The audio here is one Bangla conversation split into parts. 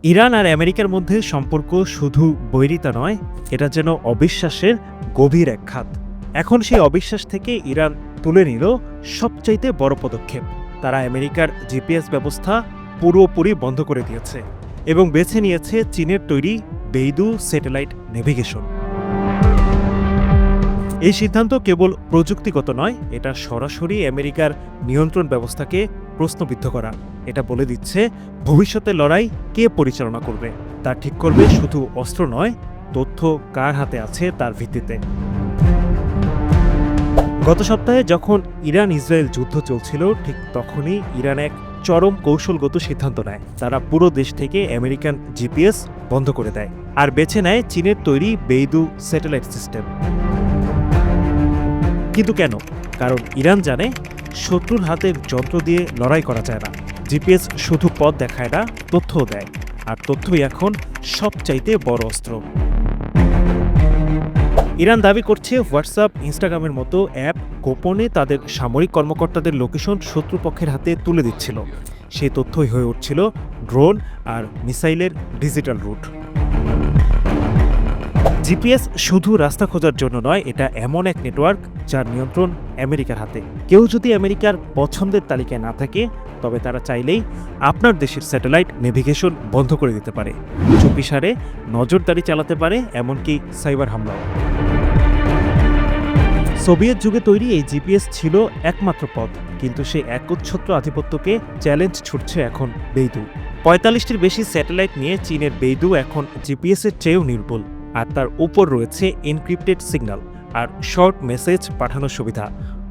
ইরান আর আমেরিকার মধ্যে সম্পর্ক শুধু বৈরিতা নয়, এটা যেন অবিশ্বাসের গভীর এক খাত। এখন সেই অবিশ্বাস থেকে ইরান তুলে নিল সবচাইতে বড় পদক্ষেপ। তারা আমেরিকার জিপিএস ব্যবস্থা পুরোপুরি বন্ধ করে দিয়েছে এবং বেছে নিয়েছে চীনের তৈরি বেইদু স্যাটেলাইট নেভিগেশন। এই সিদ্ধান্ত কেবল প্রযুক্তিগত নয়, এটা সরাসরি আমেরিকার নিয়ন্ত্রণ ব্যবস্থাকে প্রশ্নবিদ্ধ করা। এটা বলে দিচ্ছে ভবিষ্যতে লড়াই কে পরিচালনা করবে, তা ঠিক করবে শুধু অস্ত্র নয়, তথ্য কার হাতে আছে তার ভিত্তিতে। গত সপ্তাহে যখন ইরান ইসরায়েল যুদ্ধ চলছিল, ঠিক তখনই ইরান এক চরম কৌশলগত সিদ্ধান্ত নেয়। তারা পুরো দেশ থেকে আমেরিকান জিপিএস বন্ধ করে দেয় আর বেছে নেয় চীনের তৈরি বেইদু স্যাটেলাইট সিস্টেম। কিন্তু কেন? কারণ ইরান জানে শত্রুর হাতের যন্ত্র দিয়ে লড়াই করা যায় না। জিপিএস শুধু পথ দেখায় না, তথ্যও দেয়, আর তথ্যই এখন সবচাইতে বড় অস্ত্র। ইরান দাবি করছে হোয়াটসঅ্যাপ, ইনস্টাগ্রামের মতো অ্যাপ গোপনে তাদের সামরিক কর্মকর্তাদের লোকেশন শত্রুপক্ষের হাতে তুলে দিচ্ছিল। সেই তথ্যই হয়ে উঠছিল ড্রোন আর মিসাইলের ডিজিটাল রুট। জিপিএস শুধু রাস্তা খোঁজার জন্য নয়, এটা এমন এক নেটওয়ার্ক যার নিয়ন্ত্রণ আমেরিকার হাতে। কেউ যদি আমেরিকার পছন্দের তালিকায় না থাকে, তবে তারা চাইলেই আপনার দেশের স্যাটেলাইট নেভিগেশন বন্ধ করে দিতে পারে, চুপিসারে নজরদারি চালাতে পারে, এমনকি সাইবার হামলাও। সোভিয়েত যুগে তৈরি এই জিপিএস ছিল একমাত্র পথ, কিন্তু সেই একচ্ছত্র আধিপত্যকে চ্যালেঞ্জ ছুটছে এখন বেইদু। ৪৫টির বেশি স্যাটেলাইট নিয়ে চীনের বেইদু এখন জিপিএসের চেয়েও নির্ভুল, আর তার উপর রয়েছে এনক্রিপ্টেড সিগন্যাল আর শর্ট মেসেজ পাঠানোর সুবিধা।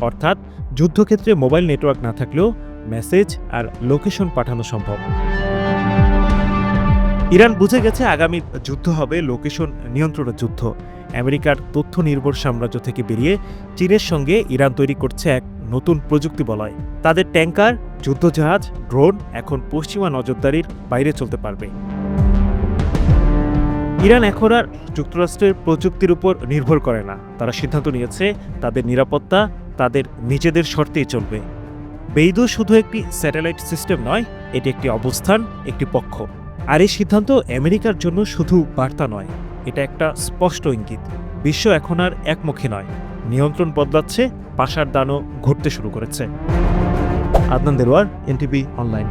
অর্থাৎ যুদ্ধক্ষেত্রে মোবাইল নেটওয়ার্ক না থাকলেও মেসেজ আর লোকেশন পাঠানো সম্ভব। ইরান বুঝে গেছে আগামী যুদ্ধ হবে লোকেশন নিয়ন্ত্রণের যুদ্ধ। আমেরিকার তথ্য নির্ভর সাম্রাজ্য থেকে বেরিয়ে চীনের সঙ্গে ইরান তৈরি করছে এক নতুন প্রযুক্তি বলয়। তাদের ট্যাঙ্কার, যুদ্ধজাহাজ, ড্রোন এখন পশ্চিমা নজরদারির বাইরে চলতে পারবে। ইরান এখন আর যুক্তরাষ্ট্রের প্রযুক্তির উপর নির্ভর করে না। তারা সিদ্ধান্ত নিয়েছে তাদের নিরাপত্তা তাদের নিজেদের শর্তেই চলবে। বেইদু শুধু একটি স্যাটেলাইট সিস্টেম নয়, এটি একটি অবস্থান, একটি পক্ষ। আর এই সিদ্ধান্ত আমেরিকার জন্য শুধু বার্তা নয়, এটা একটা স্পষ্ট ইঙ্গিত। বিশ্ব এখন আর একমুখী নয়, নিয়ন্ত্রণ বদলাচ্ছে, পাশার দানও ঘটতে শুরু করেছে। আদনান দেরওয়ার, এনটিভি অনলাইন।